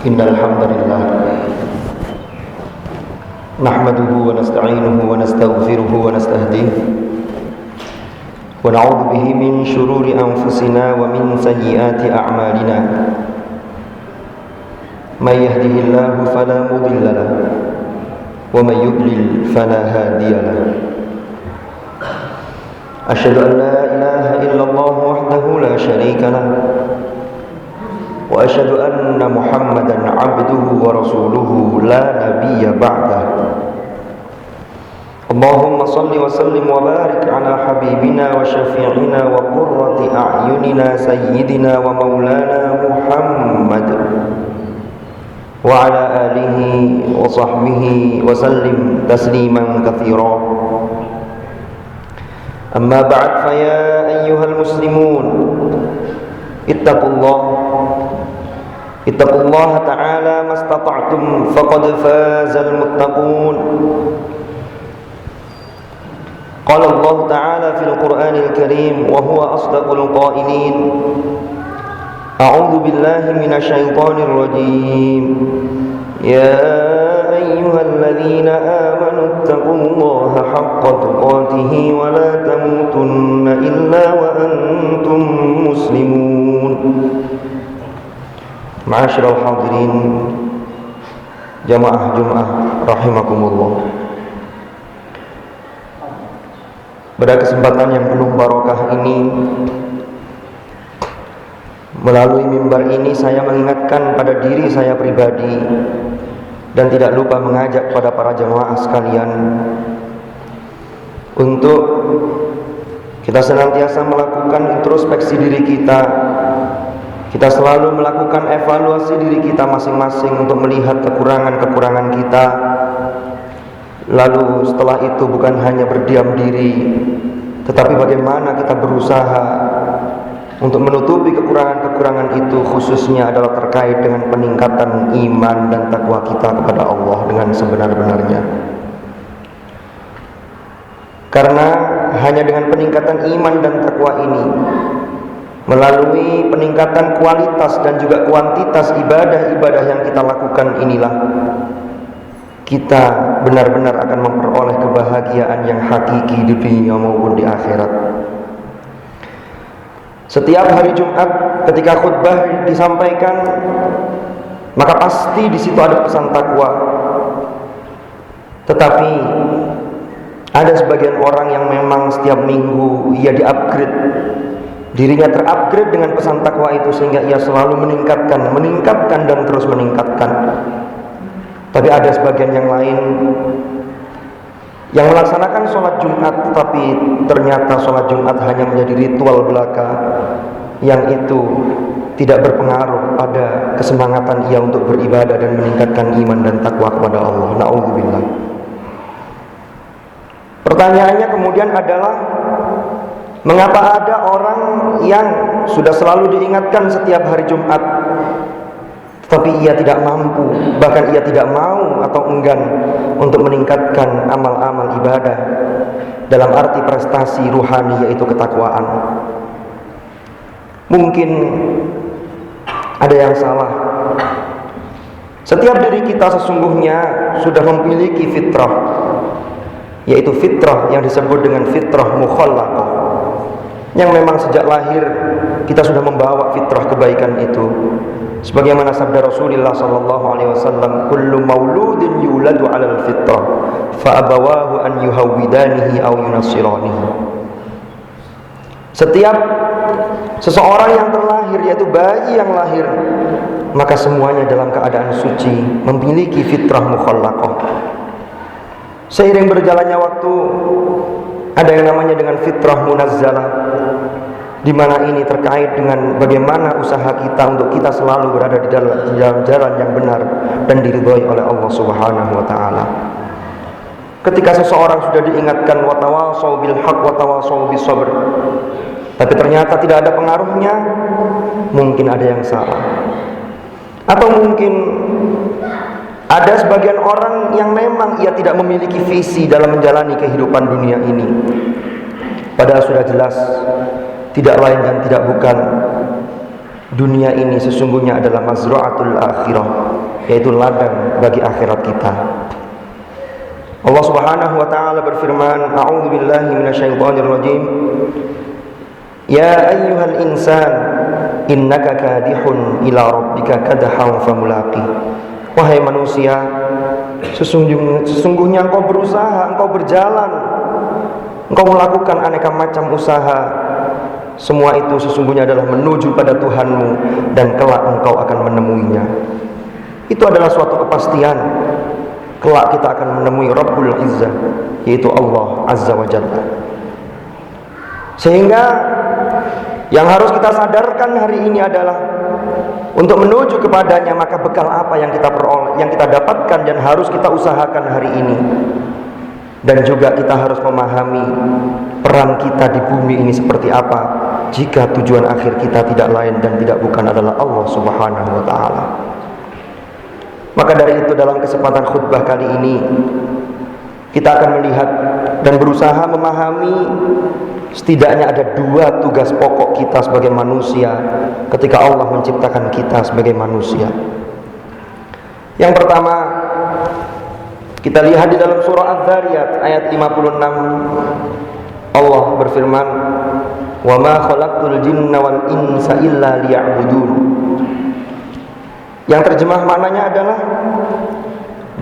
إن الحمد لله نحمده ونستعينه ونستغفره ونستهديه ونعوذ به من شرور أنفسنا ومن سيئات أعمالنا من يهده الله فلا مضل له ومن يضلل فلا هادي له أشهد أن لا إله إلا الله وحده لا شريك له وأشهد أن محمدا عبده ورسوله لا نبي بعده اللهم صل وسلم وبارك على حبيبنا وشفيعنا وقرة أعيننا سيدنا ومولانا محمد وعلى آله وصحبه وسلم تسليما كثيرا أما بعد فيا أيها المسلمون اتقوا الله تعالى ما استطعتم فقد فاز المتقون قال الله تعالى في القرآن الكريم وهو أصدق القائلين أعوذ بالله من الشيطان الرجيم يا أيها الذين آمنوا اتقوا الله حق تقاته ولا تموتن إلا وأنتم مسلمون Ma'asyiral hadirin jamaah Jumat rahimakumullah. Pada kesempatan yang penuh barokah ini, melalui mimbar ini saya mengingatkan pada diri saya pribadi dan tidak lupa mengajak pada para jamaah sekalian untuk kita senantiasa melakukan introspeksi diri kita selalu melakukan evaluasi diri kita masing-masing untuk melihat kekurangan-kekurangan kita. Lalu setelah itu bukan hanya berdiam diri, tetapi bagaimana kita berusaha untuk menutupi kekurangan-kekurangan itu, khususnya adalah terkait dengan peningkatan iman dan takwa kita kepada Allah dengan sebenar-benarnya. Karena hanya dengan peningkatan iman dan takwa ini, melalui peningkatan kualitas dan juga kuantitas ibadah-ibadah yang kita lakukan inilah kita benar-benar akan memperoleh kebahagiaan yang hakiki di dunia maupun di akhirat. Setiap hari Jumat ketika khutbah disampaikan, maka pasti di situ ada pesan takwa. Tetapi ada sebagian orang yang memang setiap minggu ia di-upgrade, dirinya terupgrade dengan pesan takwa itu sehingga ia selalu meningkatkan dan terus meningkatkan. Tapi ada sebagian yang lain yang melaksanakan sholat Jumat, tetapi ternyata sholat Jumat hanya menjadi ritual belaka yang itu tidak berpengaruh pada kesemangatan ia untuk beribadah dan meningkatkan iman dan takwa kepada Allah. Na'udzubillah. Pertanyaannya kemudian adalah, mengapa ada orang yang sudah selalu diingatkan setiap hari Jumat, tetapi ia tidak mampu, bahkan ia tidak mau atau enggan untuk meningkatkan amal-amal ibadah dalam arti prestasi ruhani, yaitu ketakwaan? Mungkin ada yang salah. Setiap diri kita sesungguhnya sudah memiliki fitrah, yaitu fitrah yang disebut dengan fitrah mukhallaqah, yang memang sejak lahir kita sudah membawa fitrah kebaikan itu. Sebagaimana sabda Rasulullah sallallahu alaihi wasallam, kullu mauludin yuladu 'alal fitrah fa abawahu an yuhawwidanihi aw yunassiranihi. Setiap seseorang yang terlahir, yaitu bayi yang lahir, maka semuanya dalam keadaan suci, memiliki fitrah mukhallaqah. Seiring berjalannya waktu, ada yang namanya dengan fitrah munazzalah, di mana ini terkait dengan bagaimana usaha kita untuk kita selalu berada di dalam jalan yang benar dan diridhoi oleh Allah Subhanahu wa taala. Ketika seseorang sudah diingatkan wa tawashaw bil haqq wa tawashaw bis sabr, tapi ternyata tidak ada pengaruhnya, mungkin ada yang salah. Atau mungkin ada sebagian orang yang memang ia tidak memiliki visi dalam menjalani kehidupan dunia ini. Padahal sudah jelas, tidak lain dan tidak bukan, dunia ini sesungguhnya adalah mazra'atul akhirah, yaitu ladang bagi akhirat kita. Allah Subhanahu wa taala berfirman, a'udzu billahi minasyaitonir rajim. Ya ayyuhal insan innaka kadihun ila rabbika kadhan famulaqi. Wahai manusia, sesungguhnya engkau berusaha, engkau berjalan, engkau melakukan aneka macam usaha. Semua itu sesungguhnya adalah menuju pada Tuhanmu, dan kelak engkau akan menemuinya. Itu adalah suatu kepastian. Kelak kita akan menemui Rabbul Izzah, yaitu Allah Azza wa Jalla. Sehingga yang harus kita sadarkan hari ini adalah untuk menuju kepadanya, maka bekal apa yang kita peroleh, yang kita dapatkan dan harus kita usahakan hari ini. Dan juga kita harus memahami peran kita di bumi ini seperti apa, jika tujuan akhir kita tidak lain dan tidak bukan adalah Allah Subhanahu wa taala. Maka dari itu dalam kesempatan khutbah kali ini kita akan melihat dan berusaha memahami setidaknya ada dua tugas pokok kita sebagai manusia ketika Allah menciptakan kita sebagai manusia. Yang pertama, kita lihat di dalam surah Adz-Dzariyat ayat 56. Allah berfirman, "Wa ma khalaqtul jinna wal insa illa liya'budun." Yang terjemah maknanya adalah,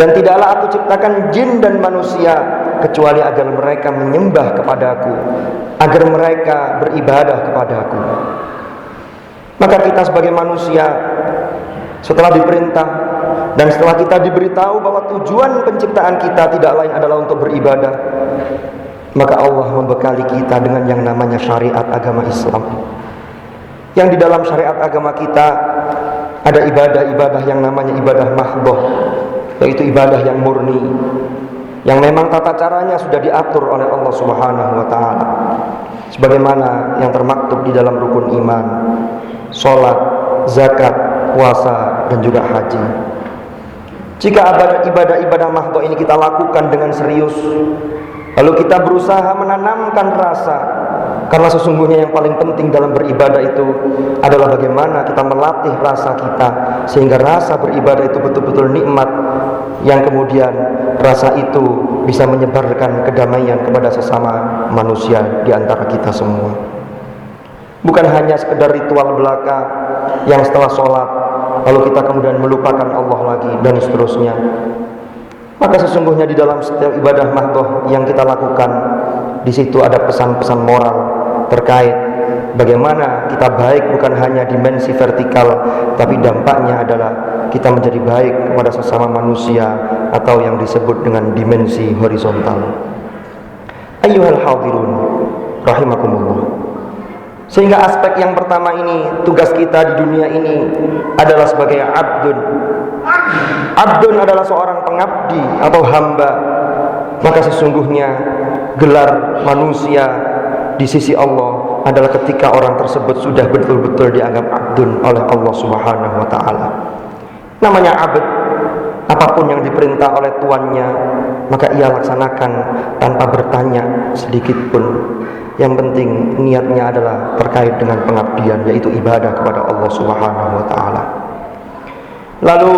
dan tidaklah aku ciptakan jin dan manusia kecuali agar mereka menyembah kepadaku, agar mereka beribadah kepadaku. Maka kita sebagai manusia, setelah diperintah dan setelah kita diberitahu bahwa tujuan penciptaan kita tidak lain adalah untuk beribadah, maka Allah membekali kita dengan yang namanya syariat agama Islam. Yang di dalam syariat agama kita ada ibadah-ibadah yang namanya ibadah mahdhah, yaitu ibadah yang murni, yang memang tata caranya sudah diatur oleh Allah Subhanahu wa taala, sebagaimana yang termaktub di dalam rukun iman, salat, zakat, puasa, dan juga haji. Jika ibadah-ibadah mahdhah ini kita lakukan dengan serius, lalu kita berusaha menanamkan rasa, karena sesungguhnya yang paling penting dalam beribadah itu adalah bagaimana kita melatih rasa kita, sehingga rasa beribadah itu betul-betul nikmat, yang kemudian rasa itu bisa menyebarkan kedamaian kepada sesama manusia di antara kita semua. Bukan hanya sekedar ritual belaka yang setelah sholat lalu kita kemudian melupakan Allah lagi dan seterusnya. Maka sesungguhnya di dalam setiap ibadah mahdhah yang kita lakukan, di situ ada pesan-pesan moral terkait bagaimana kita baik bukan hanya dimensi vertikal, tapi dampaknya adalah kita menjadi baik kepada sesama manusia, atau yang disebut dengan dimensi horizontal. Ayyuhal hadirun rahimakumullah. Sehingga aspek yang pertama ini, tugas kita di dunia ini adalah sebagai abdun. Abdun adalah seorang pengabdi atau hamba. Maka sesungguhnya gelar manusia di sisi Allah adalah ketika orang tersebut sudah betul-betul dianggap abdun oleh Allah Subhanahu wa taala. Namanya abd, apapun yang diperintah oleh tuannya maka ia laksanakan tanpa bertanya sedikit pun. Yang penting niatnya adalah terkait dengan pengabdian, yaitu ibadah kepada Allah Subhanahu wa taala. Lalu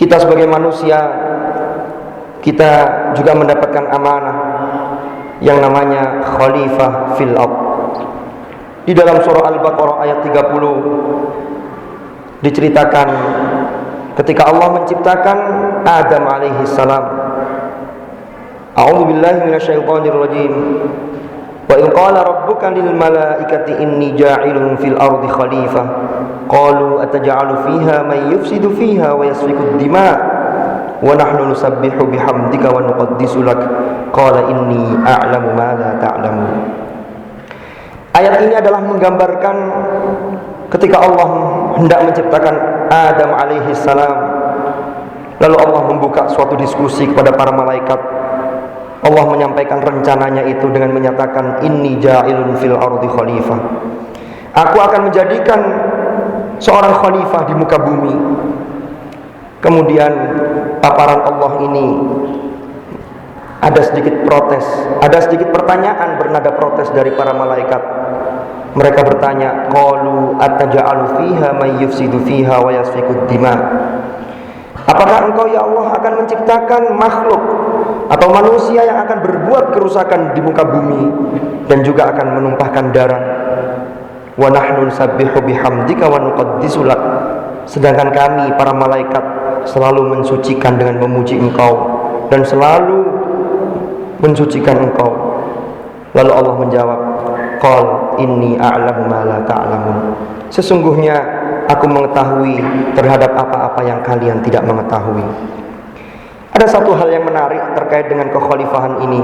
kita sebagai manusia, kita juga mendapatkan amanah yang namanya khalifah fil ardh. Di dalam surah Al-Baqarah ayat 30 diceritakan ketika Allah menciptakan Adam alaihi salam. A'udzu billahi minasyaitonir rajim. Wa in qala rabbuka lil malaikati inni ja'ilun fil ardi khalifah qalu ataj'alu fiha man yufsidu fiha wa yasfiku ad-dima' wa nahnu nusabbihu bihamdika wa nuqaddisu lak qala inni a'lamu ma la ta'lamun. Ayat ini adalah menggambarkan ketika Allah hendak menciptakan Adam alaihi salam, lalu Allah membuka suatu diskusi kepada para malaikat. Allah menyampaikan rencananya itu dengan menyatakan inni ja'ilun fil ardi khalifah. Aku akan menjadikan seorang khalifah di muka bumi. Kemudian paparan Allah ini ada sedikit protes, ada sedikit pertanyaan bernada protes dari para malaikat. Mereka bertanya, qalu ataj'alu fiha may yufsidu fiha wa yasfikud dima. Apakah engkau ya Allah akan menciptakan makhluk atau manusia yang akan berbuat kerusakan di muka bumi dan juga akan menumpahkan darah? Wa nahnu nusabbihu bihamdika wa nuqaddisu lak. Sedangkan kami para malaikat selalu mensucikan dengan memuji engkau dan selalu mensucikan engkau. Lalu Allah menjawab, qal inni a'lamu ma la ta'lamun. Sesungguhnya aku mengetahui terhadap apa-apa yang kalian tidak mengetahui. Ada satu hal yang menarik terkait dengan kekhalifahan ini.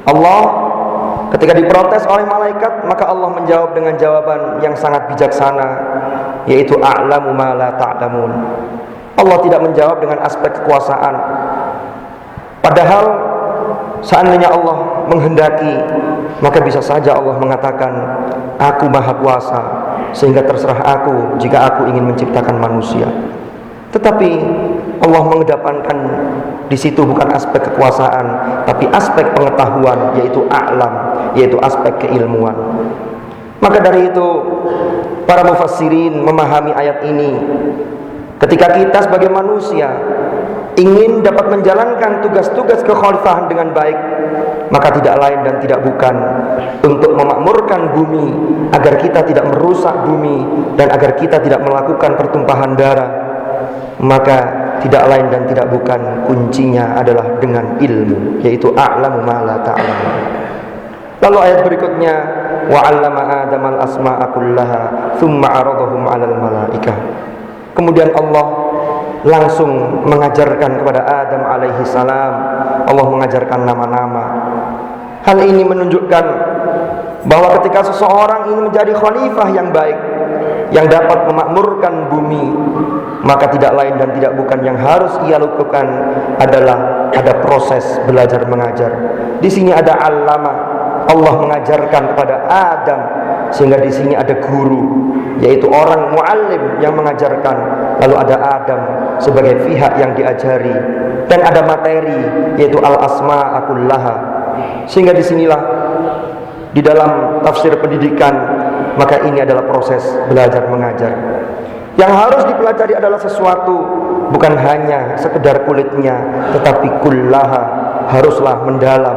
Allah ketika diprotes oleh malaikat, maka Allah menjawab dengan jawaban yang sangat bijaksana, yaitu a'lamu ma la ta'lamun. Allah tidak menjawab dengan aspek kekuasaan. Padahal seandainya Allah menghendaki, maka bisa saja Allah mengatakan, aku maha kuasa, sehingga terserah aku jika aku ingin menciptakan manusia. Tetapi Allah mengedepankan di situ bukan aspek kekuasaan, tapi aspek pengetahuan, yaitu a'lam, yaitu aspek keilmuan. Maka dari itu para mufassirin memahami ayat ini. Ketika kita sebagai manusia ingin dapat menjalankan tugas-tugas kekhalifahan dengan baik, maka tidak lain dan tidak bukan untuk memakmurkan bumi agar kita tidak merusak bumi dan agar kita tidak melakukan pertumpahan darah. Maka tidak lain dan tidak bukan kuncinya adalah dengan ilmu, yaitu a'lamu ma la ta'lamun. Lalu ayat berikutnya, wa 'allama Adamal asma'a kullaha tsumma 'aradahum 'alal malaikah. Kemudian Allah langsung mengajarkan kepada Adam alaihi salam. Allah mengajarkan nama-nama. Hal ini menunjukkan bahwa ketika seseorang ingin menjadi khalifah yang baik, yang dapat memakmurkan bumi, maka tidak lain dan tidak bukan yang harus ia lakukan adalah ada proses belajar mengajar. Di sini ada allama, Allah mengajarkan kepada Adam, sehingga di sini ada guru, yaitu orang muallim yang mengajarkan. Lalu ada Adam sebagai pihak yang diajari, dan ada materi, yaitu al-asma'a kullaha. Sehingga disinilah di dalam tafsir pendidikan, maka ini adalah proses belajar mengajar. Yang harus dipelajari adalah sesuatu, bukan hanya sekedar kulitnya, tetapi kullaha, haruslah mendalam.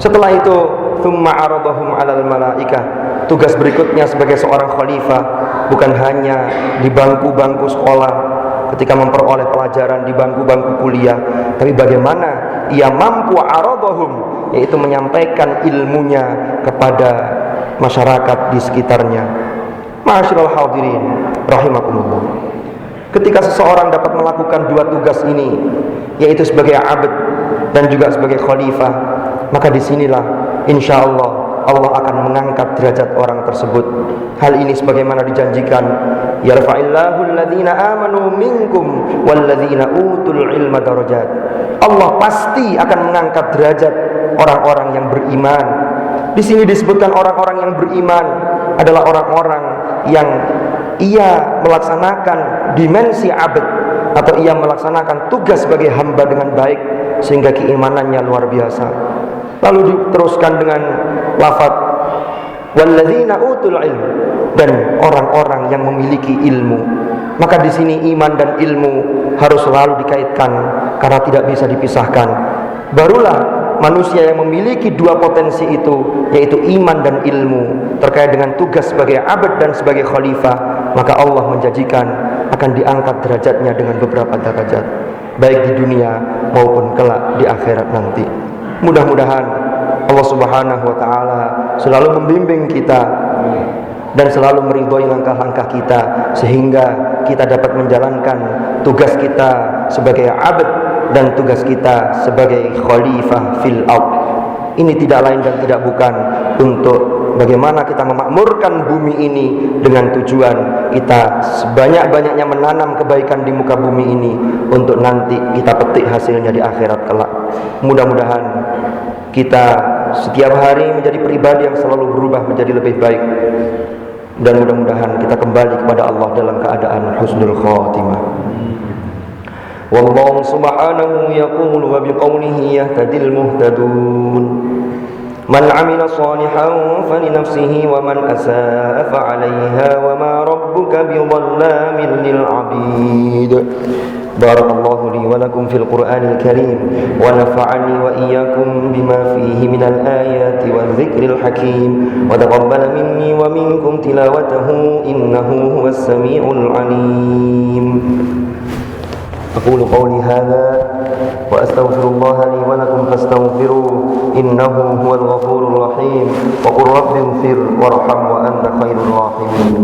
Setelah itu, thumma 'aradahum 'alal malaikah. Tugas berikutnya sebagai seorang khalifah bukan hanya di bangku-bangku sekolah ketika memperoleh pelajaran, di bangku-bangku kuliah, tapi bagaimana ia mampu 'aradahum, yaitu menyampaikan ilmunya kepada masyarakat di sekitarnya. Ma'asyiral hadirin rahimakumullah. Ketika seseorang dapat melakukan dua tugas ini, yaitu sebagai abd dan juga sebagai khalifah, maka disinilah insyaallah Allah akan mengangkat derajat orang tersebut. Hal ini sebagaimana dijanjikan, yarfa'illahu alladhina amanu minkum walladhina utul ilma darajat. Allah pasti akan mengangkat derajat orang-orang yang beriman. Di sini disebutkan orang-orang yang beriman adalah orang-orang yang ia melaksanakan dimensi abd, atau ia melaksanakan tugas sebagai hamba dengan baik sehingga keimanannya luar biasa. Lalu diteruskan dengan lafaz walladzina utul ilm, dan orang-orang yang memiliki ilmu. Maka di sini iman dan ilmu harus selalu dikaitkan karena tidak bisa dipisahkan. Barulah manusia yang memiliki dua potensi itu, yaitu iman dan ilmu, terkait dengan tugas sebagai abd dan sebagai khalifah, maka Allah menjanjikan akan diangkat derajatnya dengan beberapa derajat, baik di dunia maupun kelak di akhirat nanti. Mudah-mudahan Allah Subhanahu wa ta'ala selalu membimbing kita dan selalu meridhoi langkah-langkah kita, sehingga kita dapat menjalankan tugas kita sebagai abd dan tugas kita sebagai khalifah fil ard. Ini tidak lain dan tidak bukan untuk bagaimana kita memakmurkan bumi ini dengan tujuan kita sebanyak-banyaknya menanam kebaikan di muka bumi ini untuk nanti kita petik hasilnya di akhirat kelak. Mudah-mudahan kita setiap hari menjadi pribadi yang selalu berubah menjadi lebih baik, dan mudah-mudahan kita kembali kepada Allah dalam keadaan husnul khatimah. Wallahu subhanahu yaqulu wa biqaulihi yahtadil muhtadun. Man 'amila shalihan falinafsihi wa man asaa fa'alaiha wa ma rabbuka bidhallamin lil 'abid. Barakallahu li wa lakum fil Qur'anil Karim wa nafa'ani wa iyyakum bima fihi minal ayati wa dzikril hakim wa taqabbala minni wa minkum tilawatahu innahu huwas samiul 'alim. أقول قولي هذا وأستغفر الله لي ولكم فاستغفروه إنه هو الغفور الرحيم وقل رب اغفر وارحم وأنت خير الراحمين.